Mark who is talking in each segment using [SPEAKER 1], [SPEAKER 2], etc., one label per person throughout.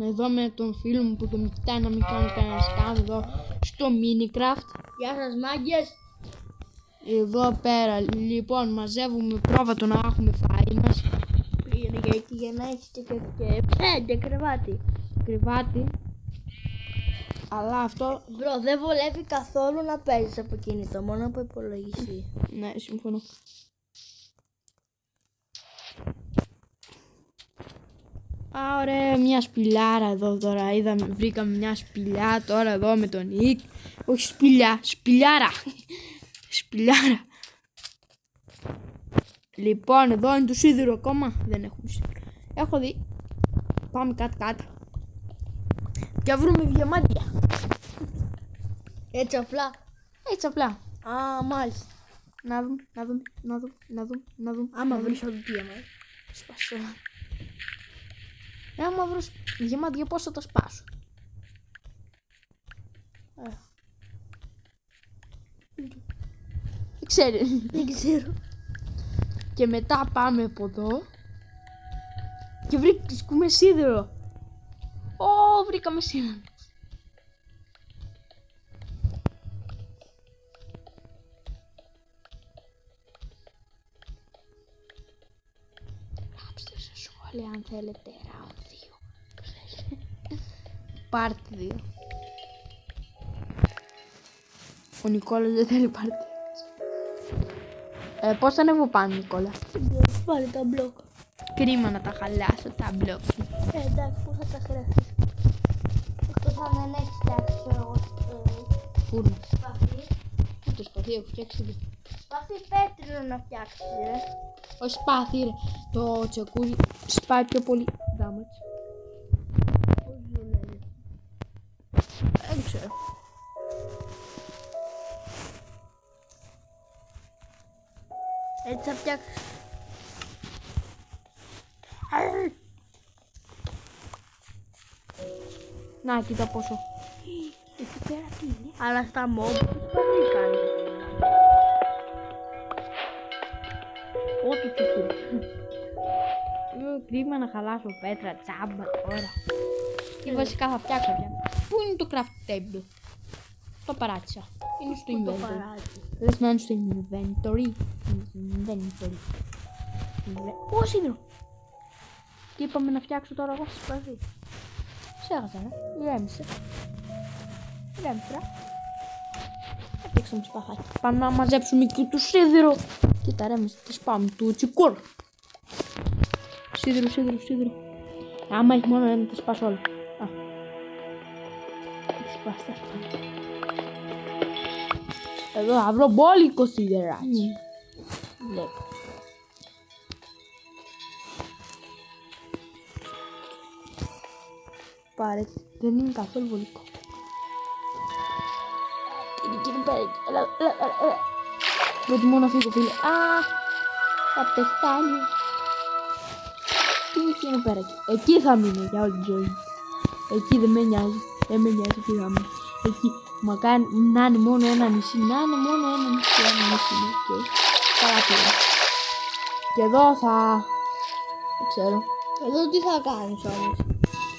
[SPEAKER 1] Εδώ με τον φίλο μου που τον κοιτάει να μην κάνω κανένα σκάμ εδώ στο Minecraft.
[SPEAKER 2] Γεια σας μάγκες.
[SPEAKER 1] Εδώ πέρα λοιπόν μαζεύουμε πρόβατο να έχουμε φάει μας.
[SPEAKER 2] Πήγαινε για εκεί για να έχεις και κρεβάτι.
[SPEAKER 1] Κρεβάτι. Αλλά αυτό...
[SPEAKER 2] Μπρο, δεν βολεύει καθόλου να παίζεις από κινητό, μόνο από υπολογιστή.
[SPEAKER 1] Ναι, συμφωνώ. Α, ωραία, μια σπηλάρα εδώ τώρα. Βρήκαμε μια σπηλιά τώρα εδώ με τον Νίκ. Όχι σπηλιά, σπηλιάρα. Σπηλιάρα. Λοιπόν, εδώ είναι το σίδηρο ακόμα. Δεν έχουμε σίδηρο. Έχω δει. Πάμε κάτω. Και βρούμε διαμάντια.
[SPEAKER 2] Έτσι απλά.
[SPEAKER 1] Έτσι απλά.
[SPEAKER 2] Α, μάλιστα.
[SPEAKER 1] Να δούμε.
[SPEAKER 2] Άμα βρεις ό,τι διαμάντια.
[SPEAKER 1] Σπάσω. Άμα βρω διαμάντια πώς θα τα σπάσω. Δεν ξέρω. Και μετά πάμε από εδώ. Και βρίσκουμε σίδερο. Ω, βρήκαμε σίδερο. Γράψτε στα σχόλια αν θέλετε round 2. Part 2. Ο Νικόλας δεν θέλει part 2. Πώς θα ανέβω πάνω, Νικόλα?
[SPEAKER 2] Βάλε τα μπλοκ.
[SPEAKER 1] Κρίμα να τα χαλάσω τα μπλοκ σου.
[SPEAKER 2] Εντάξει, πού θα τα χρειαστείς. Εκτός αν δεν έχεις φτιάξει, ξέρω εγώ,
[SPEAKER 1] Φούρνο.
[SPEAKER 2] σπαθί.
[SPEAKER 1] Το σπαθί έχω φτιάξει ήδη.
[SPEAKER 2] Σπαθί πέτρινο να φτιάξεις,
[SPEAKER 1] Όχι σπάθι ρε. Το τσεκούρι σπάει πιο πολύ damage.
[SPEAKER 2] Πώς δουλεύει.
[SPEAKER 1] Δεν ξέρω.
[SPEAKER 2] Έτσι θα φτιάξεις.
[SPEAKER 1] Να, κοίτα πόσο. Εκεί πέρα τι είναι?
[SPEAKER 2] Αλλά στα mob σπαθί κάνει.
[SPEAKER 1] Ό,τι και κρίμα να χαλάσω πέτρα, τσάμπα τώρα. Και βασικά θα φτιάξω πια. Πού είναι το craft table? Το παράτησα. Είναι στο
[SPEAKER 2] Πού το
[SPEAKER 1] inventory.
[SPEAKER 2] παράτησε.
[SPEAKER 1] Λες να είναι στο inventory. Ω, σίδερο. Τι είπαμε να φτιάξω τώρα εγώ?
[SPEAKER 2] Σπαθί.
[SPEAKER 1] Ξέχασα ρε. Ηρέμησε. Ηρέμησε. Θα φτιάξουμε σπαθάκι. Πάμε να μαζέψουμε και το σίδερο. Κοίτα ρε, τι σπάμε του τσικούρ. Σίδερο. Άμα έχει μόνο ένα, τα σπάσω όλα. Α. Σπάστα. Εδώ θα βρω μπόλικο σιδεράκι. Βλέπω. Πάρε, δεν είναι καθόλου βολικό. Κύριε πέρα, έλα. Προτιμώ να φύγω, φίλε. Α, θα πεθάνει. Τι είναι πέρα εκεί? Εκεί θα μείνω για όλη τη ζωή. Εκεί δεν με νοιάζει. Εκεί θα μείνω. Εκεί. Μακάρι να είναι μόνο ένα νησί. Ένα νησί. Okay. Καλά πήγα. Και εδώ θα... Δεν ξέρω.
[SPEAKER 2] Εδώ τι θα κάνεις όμως?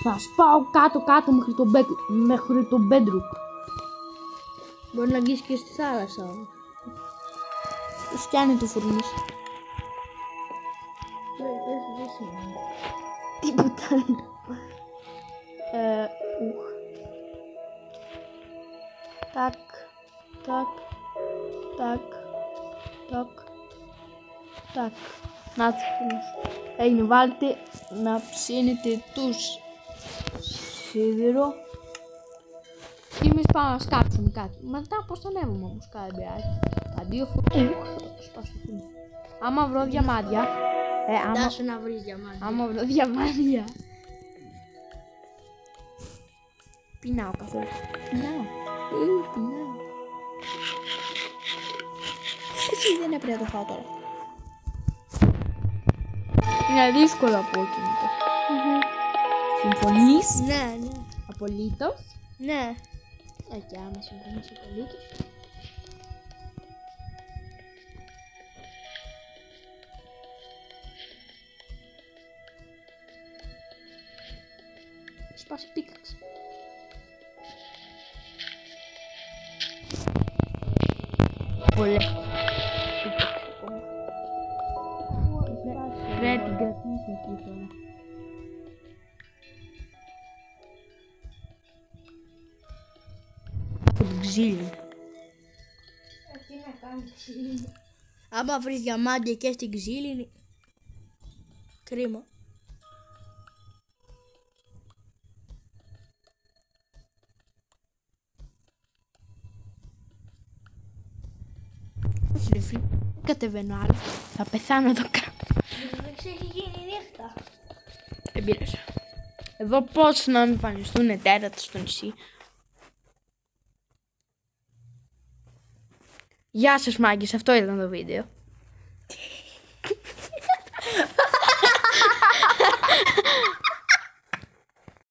[SPEAKER 1] Θα σπάω κάτω μέχρι το bedrock.
[SPEAKER 2] Μπορεί να αγγίσεις και στη θάλασσα όμως.
[SPEAKER 1] Το σκιάνει το φουρνός.
[SPEAKER 2] Δεν σημαίνει.
[SPEAKER 1] Τίποτα δεν. Τάκ. Να τους φουρνούς. Έγινε, βάλτε να ψήνετε τους σίδερο. Και εμείς πάμε να σκάψουμε κάτι. Μετά πώς θα ανέβουμε όμως, κάτι πειράζει. Τα δύο φουρνούς. Άμα βρω διαμάντια.
[SPEAKER 2] Δάσου να βρεις διαμάντια.
[SPEAKER 1] Άμα βρω διαμάντια. Πεινάω καθόλου. Πεινάω. Εσύ δεν έπρεπε να το φάω τώρα. Είναι δύσκολο από κινητό. Συμφωνείς?
[SPEAKER 2] Ναι.
[SPEAKER 1] Απολύτως.
[SPEAKER 2] Ναι.
[SPEAKER 1] Και άμα συμφωνείς απολύτως. Σπάσε πίκαξ. Πολλές πίκαξ ακόμα. Πρέπει να την κρατήσω εκεί τώρα. Από την ξύλινη.
[SPEAKER 2] Τι να κάνει ξύλινη.
[SPEAKER 1] Άμα βρεις διαμάντια και στην ξύλινη, κρίμα. Όχι ρε φίλε, δεν κατεβαίνω άλλο. Θα πεθάνω εδώ κάτω.
[SPEAKER 2] Δεν έχει γίνει νύχτα.
[SPEAKER 1] Δεν πειράζει. Εδώ πώς να εμφανιστούν τέρατα στο νησί. Γεια σας μάγκες, αυτό ήταν το βίντεο.